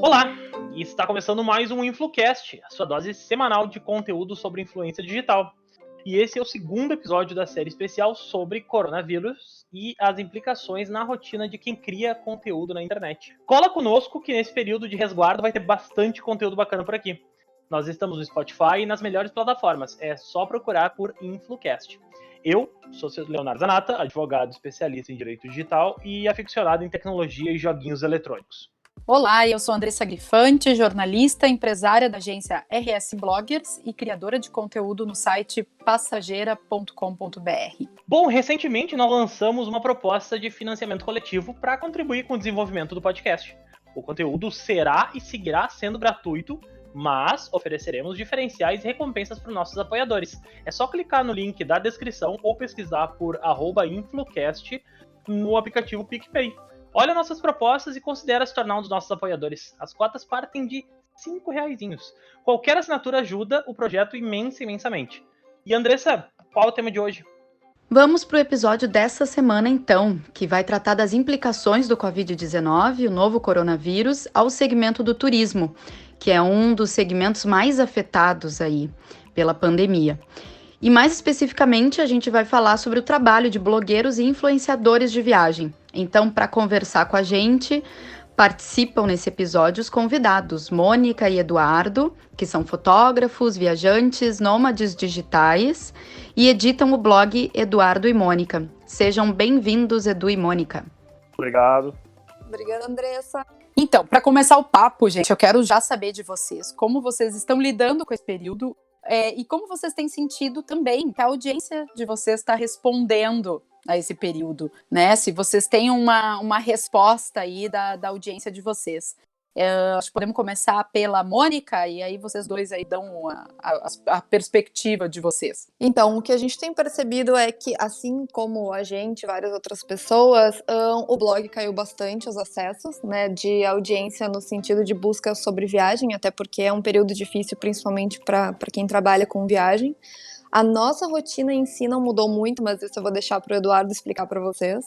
Olá, e está começando mais um InfluCast, a sua dose semanal de conteúdo sobre influência digital. E esse é o segundo episódio da série especial sobre coronavírus e as implicações na rotina de quem cria conteúdo na internet. Cola conosco que nesse período de resguardo vai ter bastante conteúdo bacana por aqui. Nós estamos no Spotify e nas melhores plataformas, é só procurar por InfluCast. Eu sou o Leonardo Zanata, advogado especialista em direito digital e aficionado em tecnologia e joguinhos eletrônicos. Olá, eu sou Andressa Grifante, jornalista, empresária da agência RS Bloggers e criadora de conteúdo no site passageira.com.br. Bom, recentemente nós lançamos uma proposta de financiamento coletivo para contribuir com o desenvolvimento do podcast. O conteúdo será e seguirá sendo gratuito, mas ofereceremos diferenciais e recompensas para os nossos apoiadores. É só clicar no link da descrição ou pesquisar por @influcast no aplicativo PicPay. Olha nossas propostas e considera se tornar um dos nossos apoiadores. As cotas partem de R$5. Qualquer assinatura ajuda o projeto imensamente. E Andressa, qual é o tema de hoje? Vamos para o episódio dessa semana então, que vai tratar das implicações do Covid-19, o novo coronavírus, ao segmento do turismo, que é um dos segmentos mais afetados aí pela pandemia. E mais especificamente, a gente vai falar sobre o trabalho de blogueiros e influenciadores de viagem. Então, para conversar com a gente, participam nesse episódio os convidados Mônica e Eduardo, que são fotógrafos, viajantes, nômades digitais e editam o blog Eduardo e Mônica. Sejam bem-vindos, Edu e Mônica. Obrigado. Obrigada, Andressa. Então, para começar o papo, gente, eu quero já saber de vocês como vocês estão lidando com esse período e como vocês têm sentido também que a audiência de vocês está respondendo a esse período, né? Se vocês têm uma resposta aí da audiência de vocês. Acho que podemos começar pela Mônica, e aí vocês dois aí dão a perspectiva de vocês. Então, o que a gente tem percebido é que, assim como a gente, várias outras pessoas, o blog caiu bastante os acessos, né, de audiência no sentido de busca sobre viagem, até porque é um período difícil, principalmente para quem trabalha com viagem. A nossa rotina em si não mudou muito, mas isso eu vou deixar para o Eduardo explicar para vocês.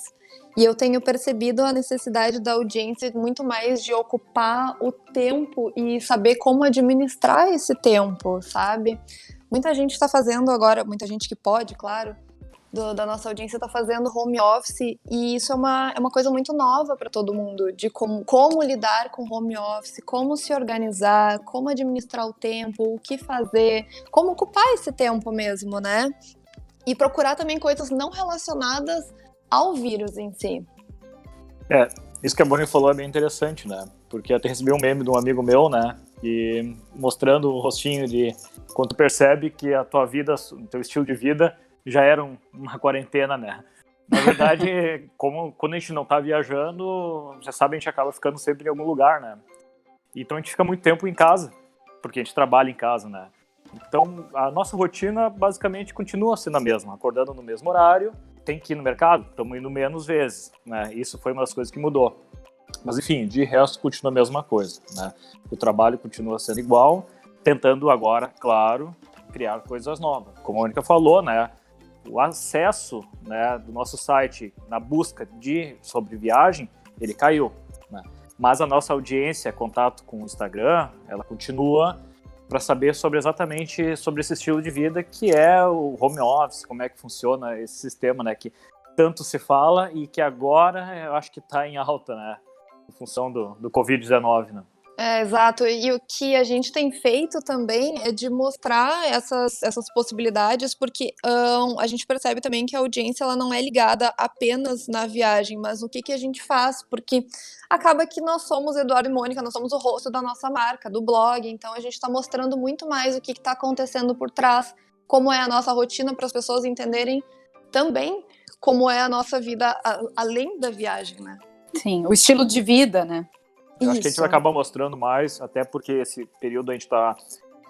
E eu tenho percebido a necessidade da audiência muito mais de ocupar o tempo e saber como administrar esse tempo, sabe? Muita gente está fazendo agora, muita gente que pode, claro, da nossa audiência está fazendo home office, e isso é uma coisa muito nova para todo mundo, de como lidar com home office, como se organizar, como administrar o tempo, o que fazer, como ocupar esse tempo mesmo, né? E procurar também coisas não relacionadas ao vírus em si. Isso que a Bonnie falou é bem interessante, né? Porque eu até recebi um meme de um amigo meu, né? E mostrando o rostinho de quando tu percebe que a tua vida, o teu estilo de vida já era uma quarentena, né? Na verdade, quando a gente não tá viajando, já sabe, a gente acaba ficando sempre em algum lugar, né? Então a gente fica muito tempo em casa, porque a gente trabalha em casa, né? Então a nossa rotina basicamente continua sendo a mesma, acordando no mesmo horário, tem que ir no mercado, estamos indo menos vezes, né? Isso foi uma das coisas que mudou. Mas enfim, de resto continua a mesma coisa, né? O trabalho continua sendo igual, tentando agora, claro, criar coisas novas. Como a Mônica falou, né? O acesso, né, do nosso site na busca sobre viagem, ele caiu, né? Mas a nossa audiência, contato com o Instagram, ela continua para saber exatamente sobre esse estilo de vida que é o home office, como é que funciona esse sistema, né, que tanto se fala e que agora eu acho que está em alta, né, em função do Covid-19, né? Exato, e o que a gente tem feito também é de mostrar essas possibilidades, porque a gente percebe também que a audiência ela não é ligada apenas na viagem, mas o que a gente faz, porque acaba que nós somos Eduardo e Mônica, nós somos o rosto da nossa marca, do blog, então a gente está mostrando muito mais o que está acontecendo por trás, como é a nossa rotina, para as pessoas entenderem também como é a nossa vida além da viagem, né? Sim, o estilo de vida, né? Eu acho que a gente vai acabar mostrando mais, até porque esse período a gente está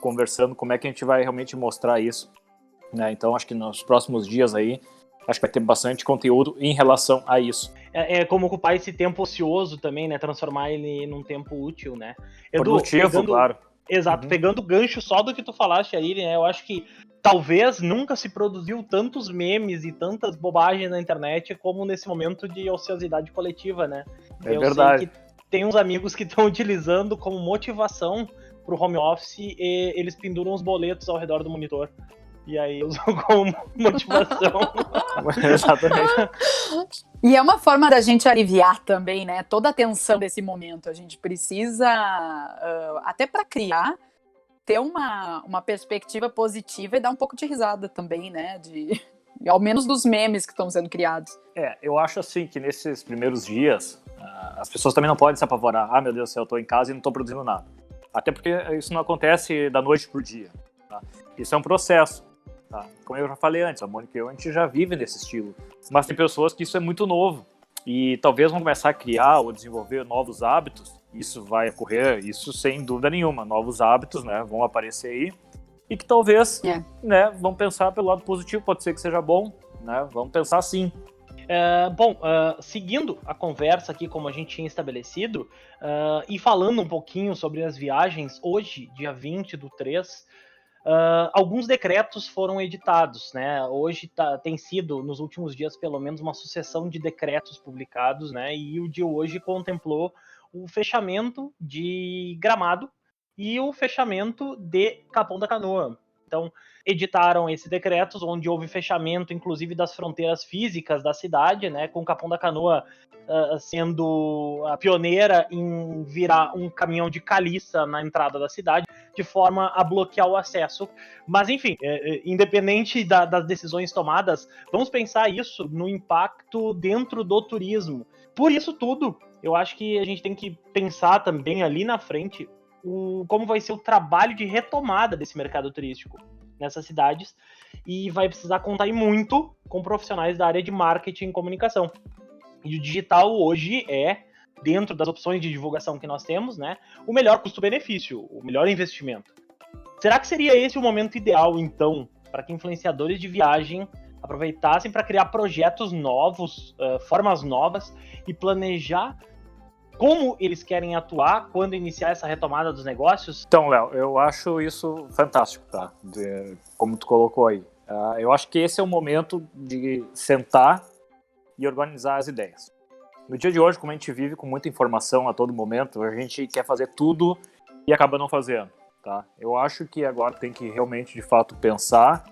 conversando como é que a gente vai realmente mostrar isso, né? Então acho que nos próximos dias aí, acho que vai ter bastante conteúdo em relação a isso. É como ocupar esse tempo ocioso também, né? Transformar ele num tempo útil, né? Produtivo, claro. Exato, pegando o gancho só do que tu falaste aí, né? Eu acho que talvez nunca se produziu tantos memes e tantas bobagens na internet como nesse momento de ociosidade coletiva, né? É verdade. Sei que tem uns amigos que estão utilizando como motivação pro home office e eles penduram os boletos ao redor do monitor. E aí usam como motivação. Exatamente. E é uma forma da gente aliviar também, né? Toda a tensão desse momento. A gente precisa, até para criar, ter uma perspectiva positiva e dar um pouco de risada também, né? Ao menos dos memes que estão sendo criados. Eu acho assim que nesses primeiros dias, as pessoas também não podem se apavorar. Ah, meu Deus do céu, eu tô em casa e não tô produzindo nada. Até porque isso não acontece da noite pro dia. Tá? Isso é um processo. Tá? Como eu já falei antes, a Mônica e eu, a gente já vive nesse estilo. Mas tem pessoas que isso é muito novo. E talvez vão começar a criar ou desenvolver novos hábitos. Isso vai ocorrer, isso sem dúvida nenhuma. Novos hábitos, né, vão aparecer aí. E que talvez, né, vão pensar pelo lado positivo, pode ser que seja bom, né? Vamos pensar assim. Seguindo a conversa aqui, como a gente tinha estabelecido, e falando um pouquinho sobre as viagens, hoje, dia 20/3, alguns decretos foram editados, né? Hoje tem sido, nos últimos dias, pelo menos, uma sucessão de decretos publicados, né? E o de hoje contemplou o fechamento de Gramado e o fechamento de Capão da Canoa. Então, editaram esses decretos, onde houve fechamento, inclusive, das fronteiras físicas da cidade, né, com Capão da Canoa sendo a pioneira em virar um caminhão de caliça na entrada da cidade, de forma a bloquear o acesso. Mas, enfim, independente das decisões tomadas, vamos pensar isso no impacto dentro do turismo. Por isso tudo, eu acho que a gente tem que pensar também ali na frente como vai ser o trabalho de retomada desse mercado turístico nessas cidades, e vai precisar contar muito com profissionais da área de marketing e comunicação. E o digital hoje dentro das opções de divulgação que nós temos, né, o melhor custo-benefício, o melhor investimento. Será que seria esse o momento ideal, então, para que influenciadores de viagem aproveitassem para criar projetos novos, formas novas, e planejar como eles querem atuar quando iniciar essa retomada dos negócios? Então, Léo, eu acho isso fantástico, tá? Como tu colocou aí. Eu acho que esse é o momento de sentar e organizar as ideias. No dia de hoje, como a gente vive com muita informação a todo momento, a gente quer fazer tudo e acaba não fazendo, tá? Eu acho que agora tem que realmente, de fato, pensar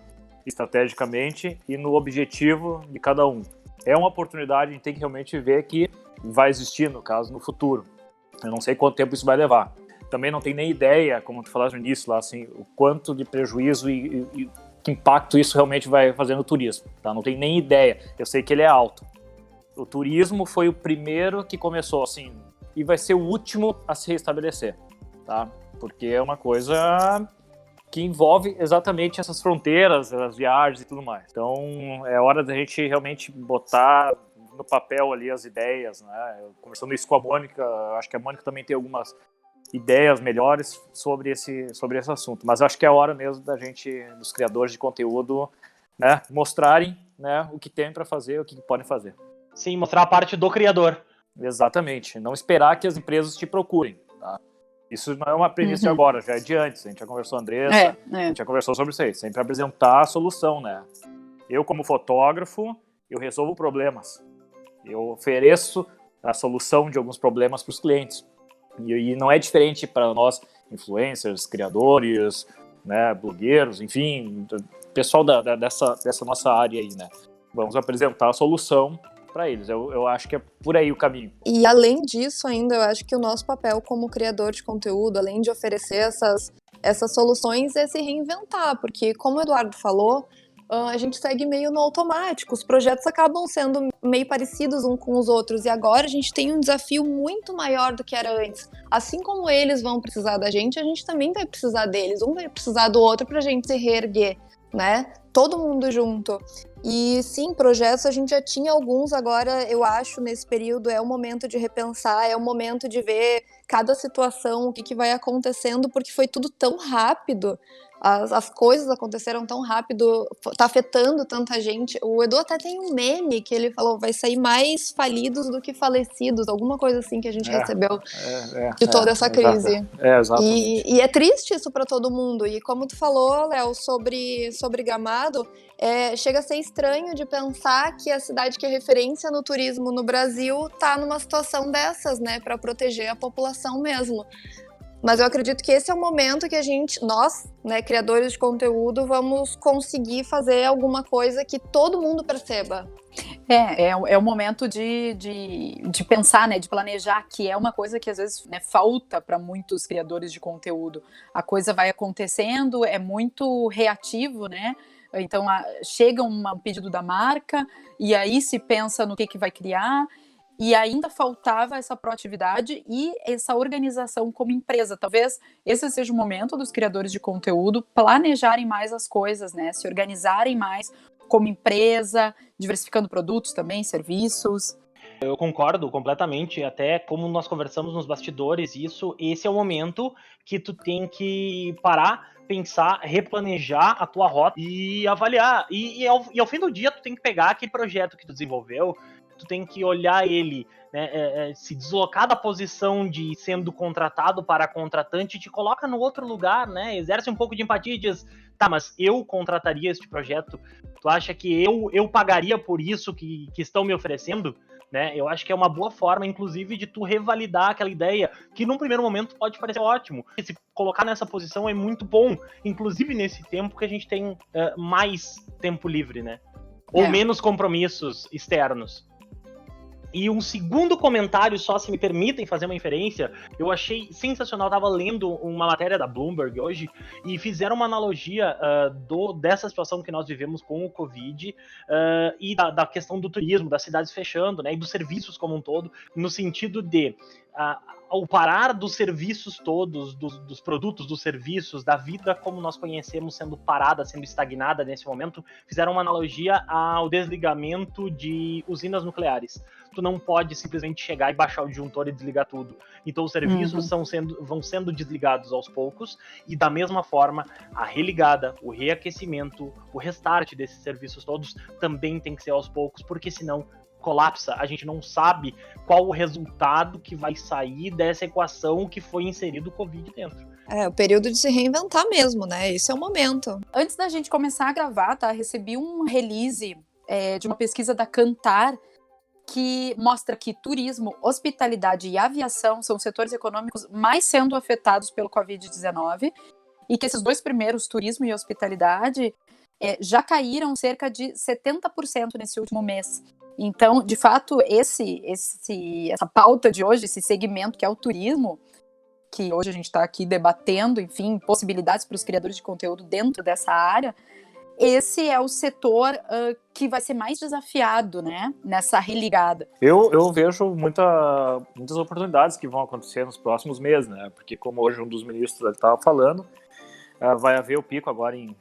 estrategicamente e no objetivo de cada um. É uma oportunidade, a gente tem que realmente ver que vai existir, no caso, no futuro. Eu não sei quanto tempo isso vai levar. Também não tenho nem ideia, como tu falaste no início, lá, assim, o quanto de prejuízo e que impacto isso realmente vai fazer no turismo. Tá? Não tenho nem ideia. Eu sei que ele é alto. O turismo foi o primeiro que começou, assim, e vai ser o último a se restabelecer, tá? Porque é uma coisa que envolve exatamente essas fronteiras, as viagens e tudo mais. Então, é hora da gente realmente botar no papel ali as ideias, né? Conversando isso com a Mônica, acho que a Mônica também tem algumas ideias melhores sobre esse assunto, mas acho que é a hora mesmo da gente, dos criadores de conteúdo, né, mostrarem, né, o que tem para fazer, o que podem fazer. Sim, mostrar a parte do criador. Exatamente, não esperar que as empresas te procurem, tá? Isso não é uma premissa de agora, já é de antes, a gente já conversou, Andressa, a gente já conversou sobre isso aí, sempre apresentar a solução, né? Eu, como fotógrafo, eu resolvo problemas. Eu ofereço a solução de alguns problemas para os clientes. E não é diferente para nós, influencers, criadores, né, blogueiros, enfim, pessoal dessa nossa área aí, né? Vamos apresentar a solução para eles. Eu acho que é por aí o caminho. E além disso ainda, eu acho que o nosso papel como criador de conteúdo, além de oferecer essas soluções, é se reinventar, porque como o Eduardo falou, a gente segue meio no automático, os projetos acabam sendo meio parecidos uns com os outros, e agora a gente tem um desafio muito maior do que era antes. Assim como eles vão precisar da gente, a gente também vai precisar deles, um vai precisar do outro pra gente se reerguer, né? Todo mundo junto. E sim, projetos a gente já tinha alguns, agora eu acho nesse período é o momento de repensar, é o momento de ver cada situação, o que vai acontecendo, porque foi tudo tão rápido as coisas aconteceram tão rápido, tá afetando tanta gente. O Edu até tem um meme que ele falou, vai sair mais falidos do que falecidos, alguma coisa assim que a gente recebeu de toda essa crise. Exatamente. E é triste isso para todo mundo. E como tu falou, Léo, sobre Gramado, chega a ser estranho de pensar que a cidade que é referência no turismo no Brasil tá numa situação dessas, né, para proteger a população mesmo. Mas eu acredito que esse é o momento que nós, né, criadores de conteúdo, vamos conseguir fazer alguma coisa que todo mundo perceba. É o momento de pensar, né, de planejar, que é uma coisa que às vezes, né, falta para muitos criadores de conteúdo. A coisa vai acontecendo, é muito reativo, né? Então chega um pedido da marca e aí se pensa no que vai criar. E ainda faltava essa proatividade e essa organização como empresa. Talvez esse seja o momento dos criadores de conteúdo planejarem mais as coisas, né? Se organizarem mais como empresa, diversificando produtos também, serviços. Eu concordo completamente, até como nós conversamos nos bastidores, esse é o momento que tu tem que parar, pensar, replanejar a tua rota e avaliar. E ao fim do dia, tu tem que pegar aquele projeto que tu desenvolveu, tu tem que olhar ele, né, se deslocar da posição de sendo contratado para contratante e te coloca no outro lugar, né, exerce um pouco de empatia e diz, tá, mas eu contrataria este projeto? Tu acha que eu pagaria por isso que estão me oferecendo? Né? Eu acho que é uma boa forma, inclusive, de tu revalidar aquela ideia que num primeiro momento pode parecer ótimo. Se colocar nessa posição é muito bom, inclusive nesse tempo que a gente tem mais tempo livre, né? Ou menos compromissos externos. E um segundo comentário, só se me permitem fazer uma inferência, eu achei sensacional, eu tava lendo uma matéria da Bloomberg hoje, e fizeram uma analogia dessa situação que nós vivemos com o Covid, e da questão do turismo, das cidades fechando, né, e dos serviços como um todo, no sentido de, ao parar dos serviços todos, dos produtos, dos serviços, da vida como nós conhecemos sendo parada, sendo estagnada nesse momento, fizeram uma analogia ao desligamento de usinas nucleares. Tu não pode simplesmente chegar e baixar o disjuntor e desligar tudo. Então os serviços vão sendo desligados aos poucos, e da mesma forma, a religada, o reaquecimento, o restart desses serviços todos também tem que ser aos poucos, porque senão colapsa, a gente não sabe qual o resultado que vai sair dessa equação que foi inserido o Covid dentro. É o período de se reinventar mesmo, né? Esse é o momento. Antes da gente começar a gravar, tá? Recebi um release de uma pesquisa da Kantar que mostra que turismo, hospitalidade e aviação são os setores econômicos mais sendo afetados pelo Covid-19 e que esses dois primeiros, turismo e hospitalidade, já caíram cerca de 70% nesse último mês. Então, de fato, essa pauta de hoje, esse segmento que é o turismo, que hoje a gente está aqui debatendo, enfim, possibilidades para os criadores de conteúdo dentro dessa área, esse é o setor que vai ser mais desafiado, né, nessa religada. Eu vejo muitas oportunidades que vão acontecer nos próximos meses, né, porque como hoje um dos ministros estava falando, vai haver o pico agora em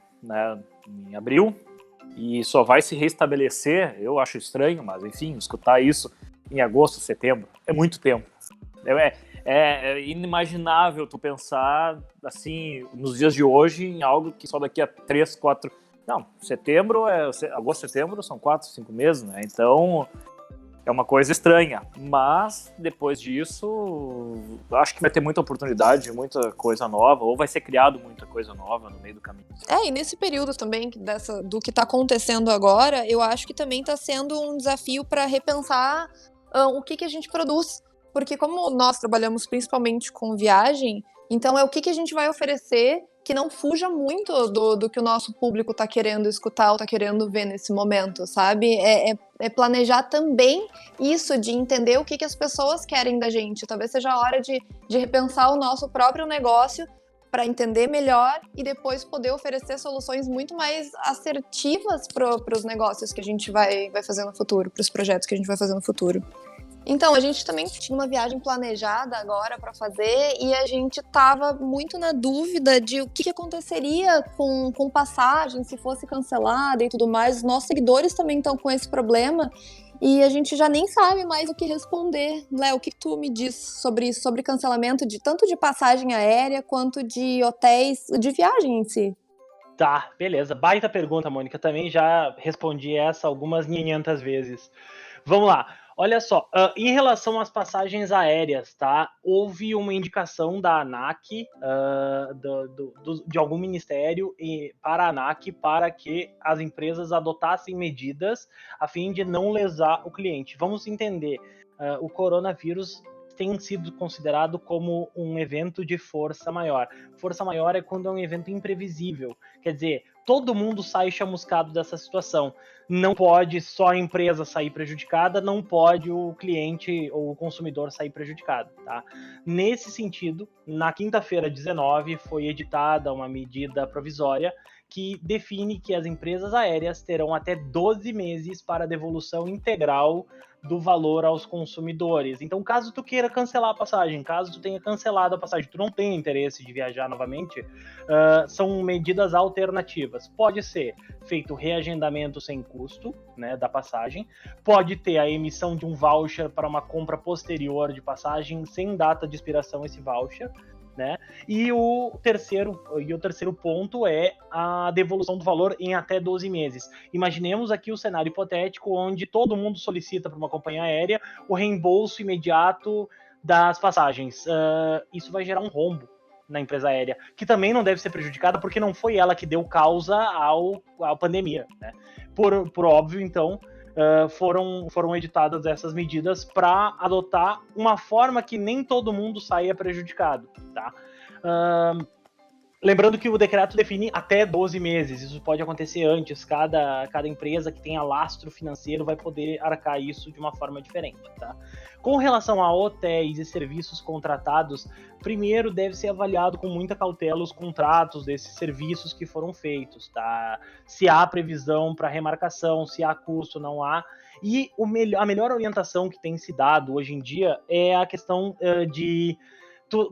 abril, e só vai se restabelecer, eu acho estranho, mas enfim, escutar isso em agosto, setembro, é muito tempo. É inimaginável tu pensar, assim, nos dias de hoje, em algo que só daqui a 3, 4... Não, agosto, setembro, são 4, 5 meses, né? Então, é uma coisa estranha. Mas, depois disso, acho que vai ter muita oportunidade, muita coisa nova, ou vai ser criado muita coisa nova no meio do caminho. E nesse período também, do que está acontecendo agora, eu acho que também está sendo um desafio para repensar o que a gente produz. Porque como nós trabalhamos principalmente com viagem, então o que a gente vai oferecer que não fuja muito do que o nosso público está querendo escutar ou está querendo ver nesse momento, sabe? É planejar também isso, de entender o que as pessoas querem da gente. Talvez seja a hora de repensar o nosso próprio negócio para entender melhor e depois poder oferecer soluções muito mais assertivas para os negócios que a gente vai fazer no futuro, para os projetos que a gente vai fazer no futuro. Então, a gente também tinha uma viagem planejada agora para fazer e a gente estava muito na dúvida de o que aconteceria com passagem, se fosse cancelada e tudo mais. Os nossos seguidores também estão com esse problema e a gente já nem sabe mais o que responder. Léo, o que tu me diz sobre isso, sobre cancelamento tanto de passagem aérea quanto de hotéis, de viagem em si? Tá, beleza. Baita pergunta, Mônica. Também já respondi essa algumas 500 vezes. Vamos lá. Olha só, em relação às passagens aéreas, tá? Houve uma indicação da ANAC, de algum ministério para a ANAC para que as empresas adotassem medidas a fim de não lesar o cliente. Vamos entender, o coronavírus tem sido considerado como um evento de força maior. Força maior é quando é um evento imprevisível. Quer dizer, todo mundo sai chamuscado dessa situação. Não pode só a empresa sair prejudicada, não pode o cliente ou o consumidor sair prejudicado, tá? Nesse sentido, na quinta-feira 19, foi editada uma medida provisória que define que as empresas aéreas terão até 12 meses para devolução integral do valor aos consumidores. Então, caso tu queira cancelar a passagem, caso tu tenha cancelado a passagem, tu não tenha interesse de viajar novamente, são medidas alternativas. Pode ser feito reagendamento sem custo, né, da passagem, pode ter a emissão de um voucher para uma compra posterior de passagem sem data de expiração esse voucher, né? E o terceiro ponto é a devolução do valor em até 12 meses. Imaginemos aqui o cenário hipotético onde todo mundo solicita para uma companhia aérea o reembolso imediato das passagens. Isso vai gerar um rombo na empresa aérea, que também não deve ser prejudicada porque não foi ela que deu causa à pandemia, né? Por óbvio, então, foram editadas essas medidas para adotar uma forma que nem todo mundo saia prejudicado, tá? Lembrando que o decreto define até 12 meses, isso pode acontecer antes, cada empresa que tenha lastro financeiro vai poder arcar isso de uma forma diferente, tá? Com relação a hotéis e serviços contratados, primeiro deve ser avaliado com muita cautela os contratos desses serviços que foram feitos, tá? Se há previsão para remarcação, se há custo, não há. E a melhor orientação que tem se dado hoje em dia é a questão de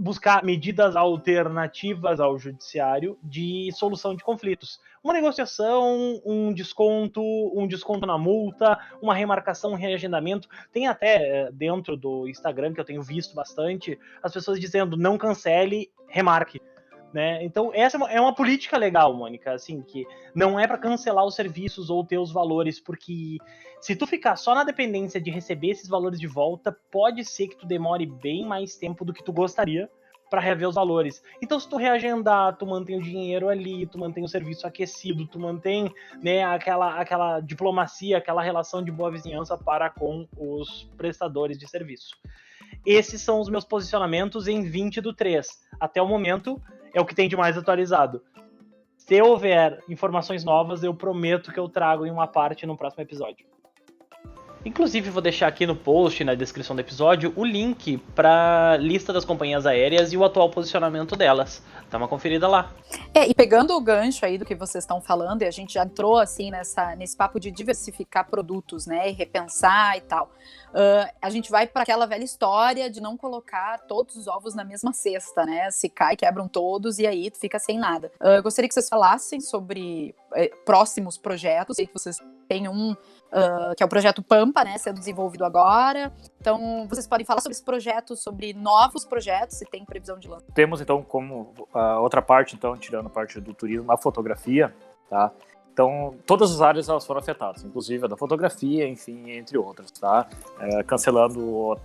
buscar medidas alternativas ao judiciário de solução de conflitos. Uma negociação, um desconto na multa, uma remarcação, um reagendamento. Tem até dentro do Instagram, que eu tenho visto bastante, as pessoas dizendo não cancele, remarque. Né? Então, essa é uma política legal, Mônica, assim, que não é para cancelar os serviços ou ter os valores, porque se tu ficar só na dependência de receber esses valores de volta, pode ser que tu demore bem mais tempo do que tu gostaria para rever os valores. Então, se tu reagendar, tu mantém o dinheiro ali, tu mantém o serviço aquecido, tu mantém, né, aquela diplomacia, aquela relação de boa vizinhança para com os prestadores de serviço. Esses são os meus posicionamentos em 20/3. Até o momento, é o que tem de mais atualizado. Se houver informações novas, eu prometo que eu trago em uma parte no próximo episódio. Inclusive, vou deixar aqui no post, na descrição do episódio, o link para a lista das companhias aéreas e o atual posicionamento delas. Dá uma conferida lá. E pegando o gancho aí do que vocês estão falando, e a gente já entrou assim nesse papo de diversificar produtos, né, e repensar e tal. A gente vai para aquela velha história de não colocar todos os ovos na mesma cesta, né? Se cai, quebram todos e aí tu fica sem nada. Eu gostaria que vocês falassem sobre próximos projetos. Sei que vocês têm que é o projeto Pampa, né, sendo desenvolvido agora. Então, vocês podem falar sobre esse projeto, sobre novos projetos, se tem previsão de lançamento. Temos, então, como a outra parte, então, tirando a parte do turismo, a fotografia, tá? Então, todas as áreas elas foram afetadas, inclusive a da fotografia, enfim, entre outras, tá? Cancelando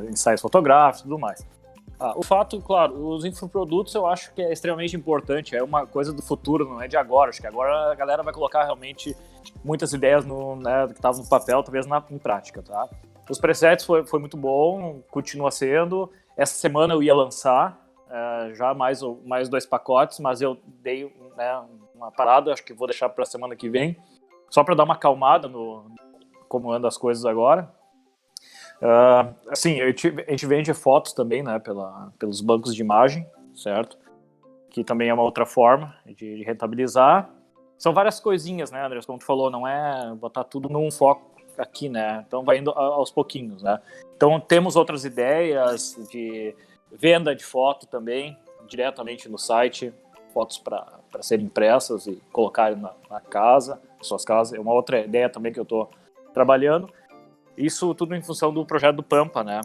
ensaios fotográficos e tudo mais. O fato, claro, os infoprodutos eu acho que é extremamente importante, é uma coisa do futuro, não é de agora. Acho que agora a galera vai colocar realmente muitas ideias que estavam no papel, talvez em prática, tá? Os presets foi muito bom, continua sendo. Essa semana eu ia lançar já mais 2 pacotes, mas eu dei uma parada, acho que vou deixar para a semana que vem, só para dar uma acalmada no como andam as coisas agora. Assim, a gente vende fotos também, né, pelos bancos de imagem, certo? Que também é uma outra forma de rentabilizar. São várias coisinhas, né, André? Como tu falou, não é botar tudo num foco aqui, né? Então vai indo aos pouquinhos, né? Então temos outras ideias de venda de foto também, diretamente no site, fotos para serem impressas e colocarem na casa, suas casas. É uma outra ideia também que eu estou trabalhando. Isso tudo em função do projeto do Pampa, né?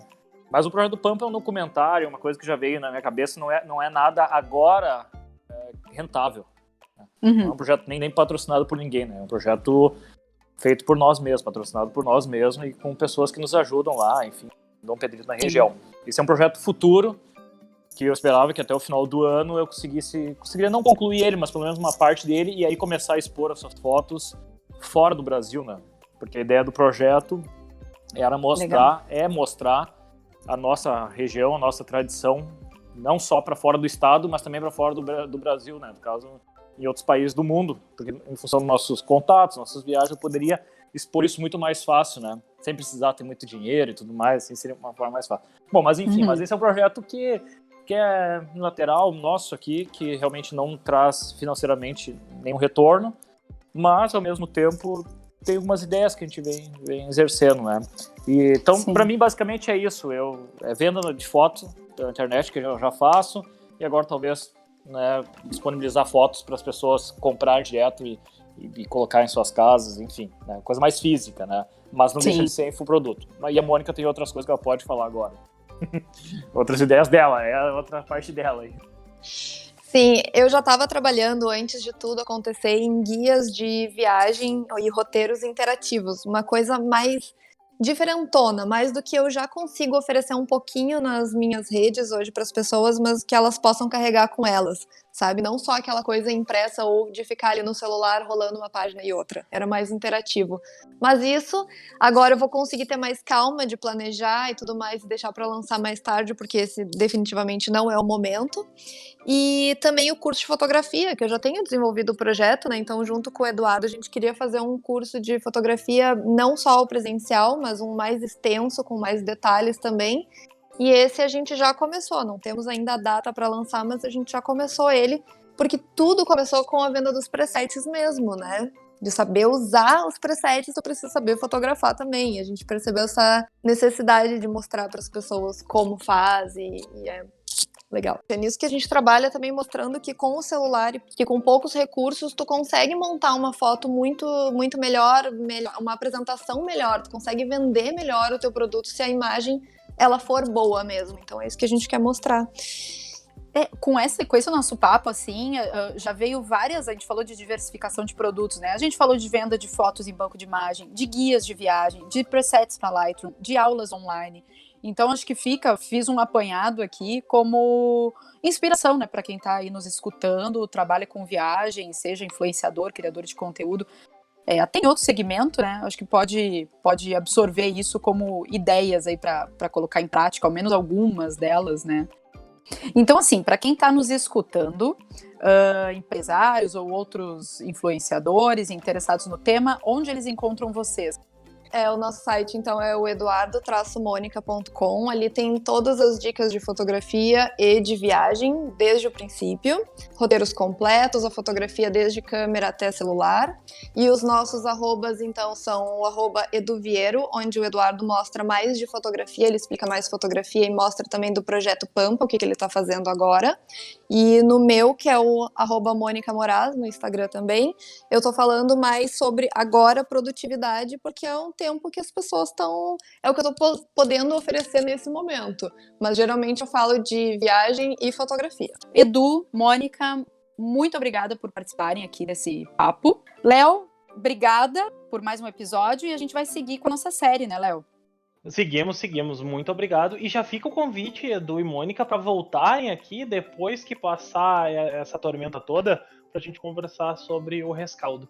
Mas o projeto do Pampa é um documentário, uma coisa que já veio na minha cabeça, não é nada agora rentável. Não é um projeto nem patrocinado por ninguém, né? É um projeto feito por nós mesmos, patrocinado por nós mesmos e com pessoas que nos ajudam lá, enfim, Dom Pedrito na região. Esse é um projeto futuro que eu esperava que até o final do ano eu conseguiria não concluir ele, mas pelo menos uma parte dele, e aí começar a expor essas fotos fora do Brasil, né? Porque a ideia do projeto era mostrar a nossa região, a nossa tradição, não só para fora do estado, mas também para fora do Brasil, né? No caso, em outros países do mundo, porque em função dos nossos contatos, nossas viagens, eu poderia expor isso muito mais fácil, né? Sem precisar ter muito dinheiro e tudo mais, assim, seria uma forma mais fácil. Bom, mas enfim, mas esse é um projeto que é unilateral, nosso aqui, que realmente não traz financeiramente nenhum retorno, mas ao mesmo tempo tem algumas ideias que a gente vem exercendo, né? E, então, para mim, basicamente é isso. É venda de foto da internet, que eu já faço, e agora talvez, né, disponibilizar fotos para as pessoas comprar direto e colocar em suas casas, enfim, né, coisa mais física, né? Mas não deixa de ser infoproduto. E a Mônica tem outras coisas que ela pode falar agora. Outras ideias dela, é a outra parte dela aí. Sim, eu já estava trabalhando antes de tudo acontecer em guias de viagem e roteiros interativos, uma coisa mais diferentona, mais do que eu já consigo oferecer um pouquinho nas minhas redes hoje para as pessoas, mas que elas possam carregar com elas, sabe? Não só aquela coisa impressa ou de ficar ali no celular rolando uma página e outra, era mais interativo. Mas isso, agora eu vou conseguir ter mais calma de planejar e tudo mais e deixar para lançar mais tarde, porque esse definitivamente não é o momento. E também o curso de fotografia, que eu já tenho desenvolvido o projeto, né? Então, junto com o Eduardo, a gente queria fazer um curso de fotografia, não só o presencial, mas um mais extenso, com mais detalhes também. E esse a gente já começou, não temos ainda a data para lançar, mas a gente já começou ele, porque tudo começou com a venda dos presets mesmo, né? De saber usar os presets, eu preciso saber fotografar também. E a gente percebeu essa necessidade de mostrar para as pessoas como faz e é legal. É nisso que a gente trabalha também, mostrando que com o celular, que com poucos recursos, tu consegue montar uma foto muito, muito melhor, uma apresentação melhor, tu consegue vender melhor o teu produto se a imagem ela for boa mesmo. Então é isso que a gente quer mostrar. Com esse nosso papo, assim, já veio várias, a gente falou de diversificação de produtos, né? A gente falou de venda de fotos em banco de imagem, de guias de viagem, de presets para Lightroom, de aulas online. Então, acho que fiz um apanhado aqui como inspiração, né, para quem está aí nos escutando, trabalha com viagem, seja influenciador, criador de conteúdo, até em outro segmento, né, acho que pode absorver isso como ideias aí para colocar em prática, ao menos algumas delas, né. Então, assim, para quem está nos escutando, empresários ou outros influenciadores interessados no tema, onde eles encontram vocês? O nosso site, então, é o eduardo-monica.com. Ali tem todas as dicas de fotografia e de viagem, desde o princípio. Roteiros completos, a fotografia desde câmera até celular. E os nossos arrobas, então, são o @eduviero, onde o Eduardo mostra mais de fotografia, ele explica mais fotografia e mostra também do Projeto Pampa, o que ele está fazendo agora. E no meu, que é o @Mônica Moraz, no Instagram também, eu tô falando mais sobre agora produtividade, porque é um tempo que as pessoas estão... É o que eu tô podendo oferecer nesse momento. Mas geralmente eu falo de viagem e fotografia. Edu, Mônica, muito obrigada por participarem aqui desse papo. Léo, obrigada por mais um episódio e a gente vai seguir com a nossa série, né, Léo? Seguimos. Muito obrigado. E já fica o convite, Edu e Mônica, para voltarem aqui depois que passar essa tormenta toda, pra gente conversar sobre o rescaldo.